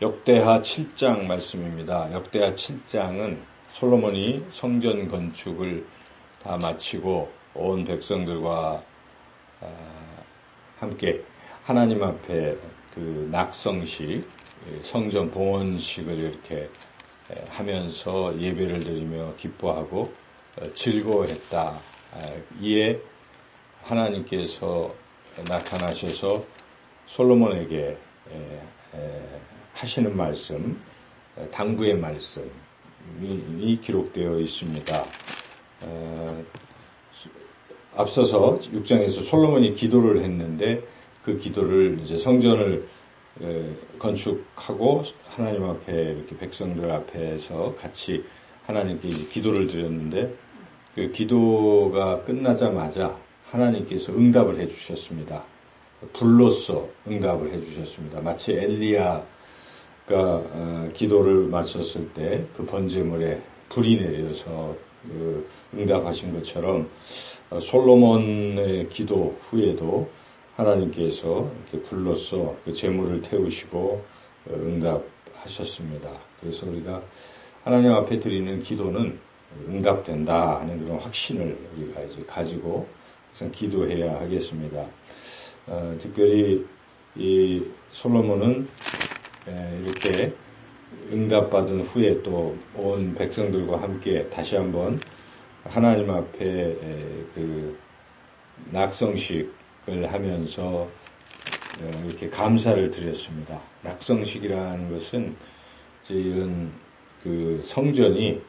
역대하 7장 말씀입니다. 역대하 7장은 솔로몬이 성전 건축을 다 마치고 온 백성들과 함께 하나님 앞에 그 낙성식, 성전 봉헌식을 이렇게 하면서 예배를 드리며 기뻐하고 즐거워했다. 이에 하나님께서 나타나셔서 솔로몬에게 하시는 말씀, 당부의 말씀이 기록되어 있습니다. 앞서서 6장에서 솔로몬이 기도를 했는데 그 기도를 이제 성전을 건축하고 하나님 앞에 이렇게 백성들 앞에서 같이 하나님께 이제 기도를 드렸는데 그 기도가 끝나자마자 하나님께서 응답을 해주셨습니다. 불로써 응답을 해주셨습니다. 마치 엘리야가 기도를 마쳤을 때 그 번제물에 불이 내려서 응답하신 것처럼 솔로몬의 기도 후에도 하나님께서 이렇게 불로써 그 제물을 태우시고 응답하셨습니다. 그래서 우리가 하나님 앞에 드리는 기도는 응답된다 하는 그런 확신을 우리가 이제 가지고 항상 기도해야 하겠습니다. 특별히 이 솔로몬은 이렇게 응답받은 후에 또 온 백성들과 함께 다시 한번 하나님 앞에 그 낙성식을 하면서 이렇게 감사를 드렸습니다. 낙성식이라는 것은 이제 이런 그 성전이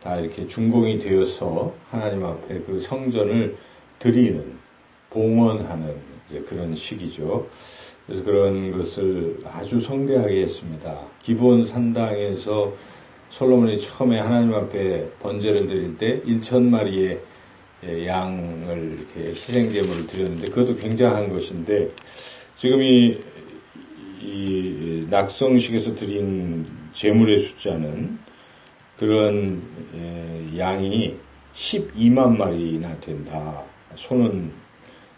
다 이렇게 준공이 되어서 하나님 앞에 그 성전을 드리는, 봉헌하는 이제 그런 식이죠. 그래서 그런 것을 아주 성대하게 했습니다. 기브온 산당에서 솔로몬이 처음에 하나님 앞에 번제를 드릴 때 1,000마리의 양을 이렇게 희생제물을 드렸는데 그것도 굉장한 것인데 지금 이 낙성식에서 드린 제물의 숫자는 그런 양이 12만 마리나 된다. 소는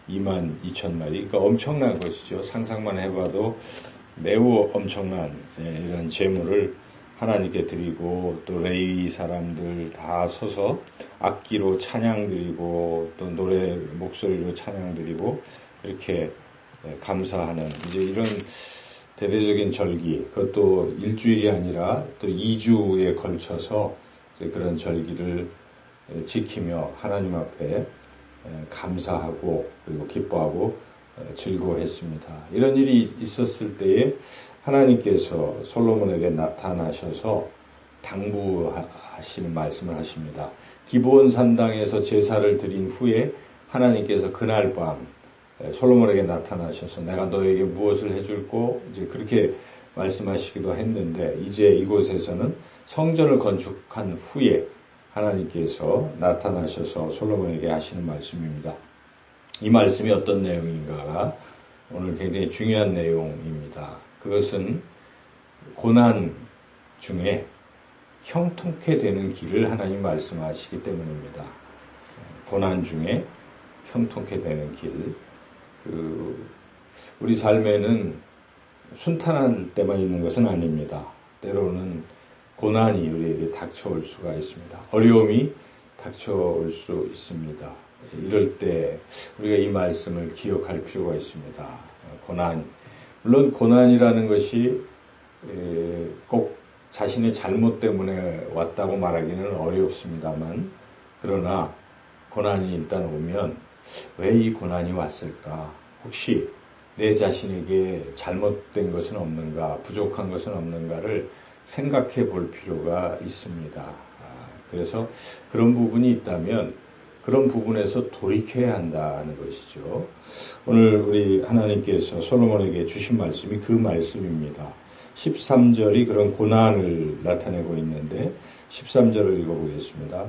22,000마리. 그러니까 엄청난 것이죠. 상상만 해봐도 매우 엄청난 이런 제물을 하나님께 드리고 또 레위 사람들 다 서서 악기로 찬양 드리고 또 노래 목소리로 찬양 드리고 이렇게 감사하는 이제 이런 대대적인 절기, 그것도 일주일이 아니라 또 2주에 걸쳐서 이제 그런 절기를 지키며 하나님 앞에 감사하고 그리고 기뻐하고 즐거워했습니다. 이런 일이 있었을 때에 하나님께서 솔로몬에게 나타나셔서 당부하시는 말씀을 하십니다. 기브온 산당에서 제사를 드린 후에 하나님께서 그날 밤 솔로몬에게 나타나셔서 내가 너에게 무엇을 해줄고 이제 그렇게 말씀하시기도 했는데 이제 이곳에서는 성전을 건축한 후에 하나님께서 나타나셔서 솔로몬에게 하시는 말씀입니다. 이 말씀이 어떤 내용인가? 오늘 굉장히 중요한 내용입니다. 그것은 고난 중에 형통케 되는 길을 하나님 말씀하시기 때문입니다. 고난 중에 형통케 되는 길. 우리 삶에는 순탄할 때만 있는 것은 아닙니다. 때로는 고난이 우리에게 닥쳐올 수가 있습니다. 어려움이 닥쳐올 수 있습니다. 이럴 때 우리가 이 말씀을 기억할 필요가 있습니다. 고난. 물론 고난이라는 것이 꼭 자신의 잘못 때문에 왔다고 말하기는 어렵습니다만 그러나 고난이 일단 오면 왜 이 고난이 왔을까? 혹시 내 자신에게 잘못된 것은 없는가? 부족한 것은 없는가를 생각해 볼 필요가 있습니다. 그래서 그런 부분이 있다면 그런 부분에서 돌이켜야 한다는 것이죠. 오늘 우리 하나님께서 솔로몬에게 주신 말씀이 그 말씀입니다. 13절이 그런 고난을 나타내고 있는데 13절을 읽어보겠습니다.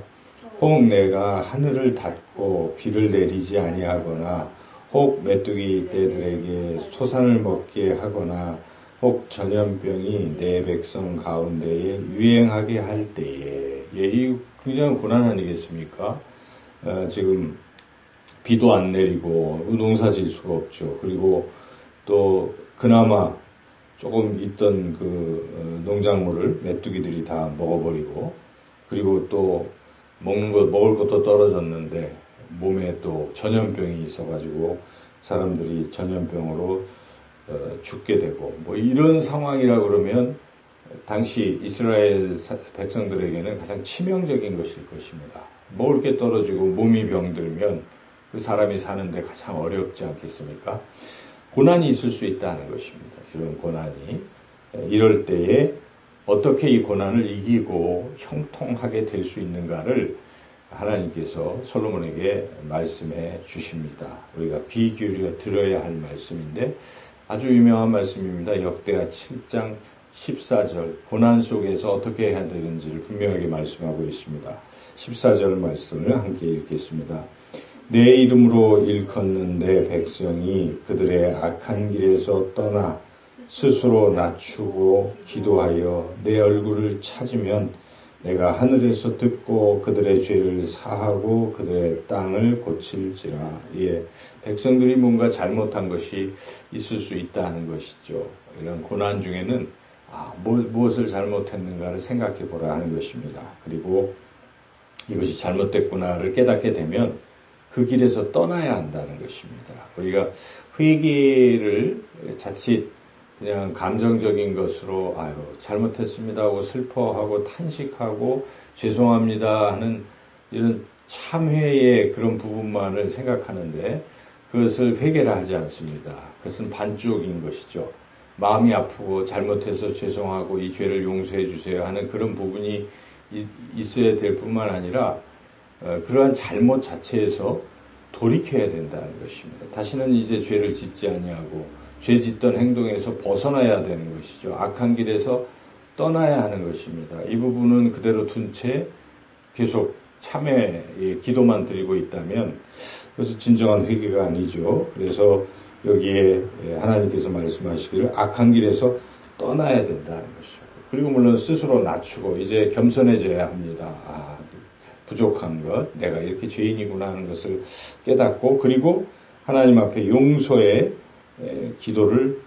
혹 내가 하늘을 닫고 비를 내리지 아니하거나 혹 메뚜기 떼들에게 소산을 먹게 하거나 혹 전염병이 내 백성 가운데에 유행하게 할 때에 이 굉장한 고난 아니겠습니까? 지금 비도 안 내리고 농사 질 수가 없죠. 그리고 또 그나마 조금 있던 농작물을 메뚜기들이 다 먹어버리고, 그리고 또 먹을 것도 떨어졌는데 몸에 또 전염병이 있어가지고 사람들이 전염병으로 죽게 되고, 뭐 이런 상황이라 그러면 당시 이스라엘 백성들에게는 가장 치명적인 것일 것입니다. 먹을 게 떨어지고 몸이 병들면 그 사람이 사는데 가장 어렵지 않겠습니까? 고난이 있을 수 있다는 것입니다. 이런 고난이. 이럴 때에 어떻게 이 고난을 이기고 형통하게 될 수 있는가를 하나님께서 솔로몬에게 말씀해 주십니다. 우리가 귀 기울여 들어야 할 말씀인데 아주 유명한 말씀입니다. 역대하 7장 14절, 고난 속에서 어떻게 해야 되는지를 분명하게 말씀하고 있습니다. 14절 말씀을 함께 읽겠습니다. 내 이름으로 일컫는 내 백성이 그들의 악한 길에서 떠나 스스로 낮추고 기도하여 내 얼굴을 찾으면 내가 하늘에서 듣고 그들의 죄를 사하고 그들의 땅을 고칠지라. 예, 백성들이 뭔가 잘못한 것이 있을 수 있다는 것이죠. 이런 고난 중에는 무엇을 잘못했는가를 생각해 보라 하는 것입니다. 그리고 이것이 잘못됐구나를 깨닫게 되면 그 길에서 떠나야 한다는 것입니다. 우리가 회개를 자칫 그냥 감정적인 것으로 잘못했습니다 하고 슬퍼하고 탄식하고 죄송합니다 하는 이런 참회의 그런 부분만을 생각하는데 그것을 회개를 하지 않습니다. 그것은 반쪽인 것이죠. 마음이 아프고 잘못해서 죄송하고 이 죄를 용서해 주세요 하는 그런 부분이 있어야 될 뿐만 아니라 그러한 잘못 자체에서 돌이켜야 된다는 것입니다. 다시는 이제 죄를 짓지 아니하고 죄 짓던 행동에서 벗어나야 되는 것이죠. 악한 길에서 떠나야 하는 것입니다. 이 부분은 그대로 둔 채 계속 참회의 기도만 드리고 있다면 그것은 진정한 회개가 아니죠. 그래서 여기에 하나님께서 말씀하시기를 악한 길에서 떠나야 된다는 것이죠. 그리고 물론 스스로 낮추고 이제 겸손해져야 합니다. 부족한 것, 내가 이렇게 죄인이구나 하는 것을 깨닫고 그리고 하나님 앞에 용서의 기도를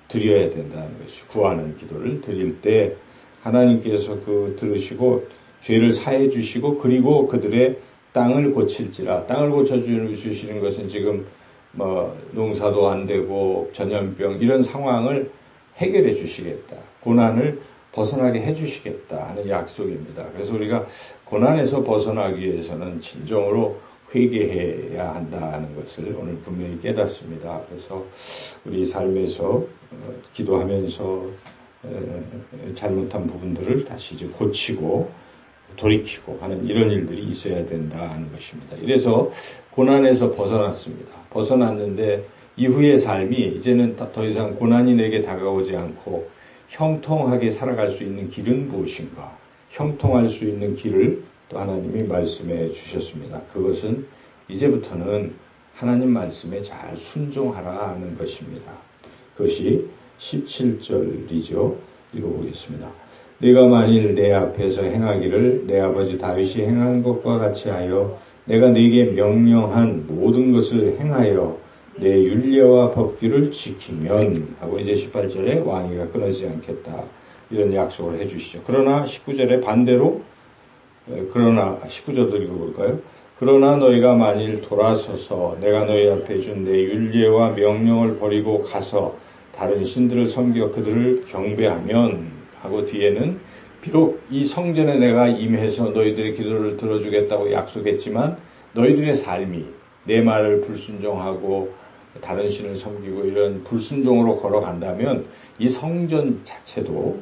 드려야 된다는 것이죠. 구하는 기도를 드릴 때 하나님께서 들으시고 죄를 사해 주시고 그리고 그들의 땅을 고칠지라. 땅을 고쳐주시는 것은 지금 농사도 안 되고 전염병 이런 상황을 해결해 주시겠다. 고난을 벗어나게 해 주시겠다 하는 약속입니다. 그래서 우리가 고난에서 벗어나기 위해서는 진정으로 회개해야 한다는 것을 오늘 분명히 깨닫습니다. 그래서 우리 삶에서 기도하면서 잘못한 부분들을 다시 이제 고치고 돌이키고 하는 이런 일들이 있어야 된다는 것입니다. 이래서 고난에서 벗어났습니다. 벗어났는데 이후의 삶이 이제는 더 이상 고난이 내게 다가오지 않고 형통하게 살아갈 수 있는 길은 무엇인가? 형통할 수 있는 길을 또 하나님이 말씀해 주셨습니다. 그것은 이제부터는 하나님 말씀에 잘 순종하라 하는 것입니다. 그것이 17절이죠. 읽어보겠습니다. 네가 만일 내 앞에서 행하기를 내 아버지 다윗이 행한 것과 같이 하여 내가 네게 명령한 모든 것을 행하여 내 율례와 법규를 지키면 하고 이제 18절에 왕위가 끊어지지 않겠다. 이런 약속을 해주시죠. 그러나 19절에 반대로 19절도 읽어볼까요? 그러나 너희가 만일 돌아서서 내가 너희 앞에 준 내 율례와 명령을 버리고 가서 다른 신들을 섬겨 그들을 경배하면 하고 뒤에는 비록 이 성전에 내가 임해서 너희들의 기도를 들어주겠다고 약속했지만 너희들의 삶이 내 말을 불순종하고 다른 신을 섬기고 이런 불순종으로 걸어간다면 이 성전 자체도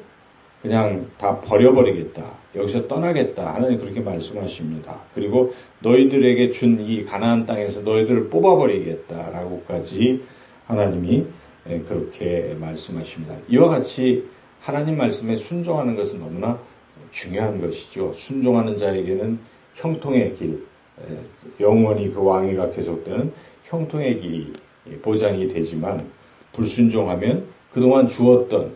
그냥 다 버려버리겠다. 여기서 떠나겠다. 하나님 그렇게 말씀하십니다. 그리고 너희들에게 준 이 가나안 땅에서 너희들을 뽑아버리겠다라고까지 하나님이 그렇게 말씀하십니다. 이와 같이 하나님 말씀에 순종하는 것은 너무나 중요한 것이죠. 순종하는 자에게는 형통의 길, 영원히 그 왕위가 계속되는 형통의 길이 보장이 되지만 불순종하면 그동안 주었던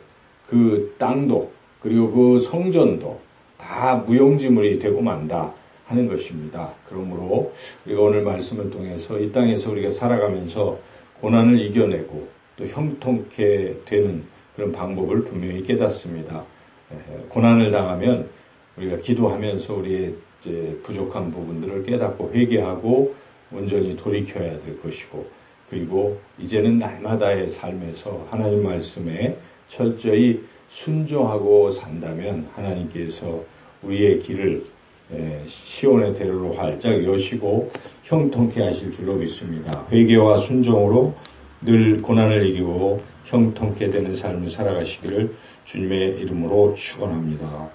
그 땅도 그리고 그 성전도 다 무용지물이 되고 만다 하는 것입니다. 그러므로 우리가 오늘 말씀을 통해서 이 땅에서 우리가 살아가면서 고난을 이겨내고 또 형통케 되는 그런 방법을 분명히 깨닫습니다. 고난을 당하면 우리가 기도하면서 우리의 이제 부족한 부분들을 깨닫고 회개하고 온전히 돌이켜야 될 것이고, 그리고 이제는 날마다의 삶에서 하나님 말씀에 철저히 순종하고 산다면 하나님께서 우리의 길을 시온의 대로로 활짝 여시고 형통케 하실 줄로 믿습니다. 회개와 순종으로 늘 고난을 이기고 형통케 되는 삶을 살아가시기를 주님의 이름으로 축원합니다.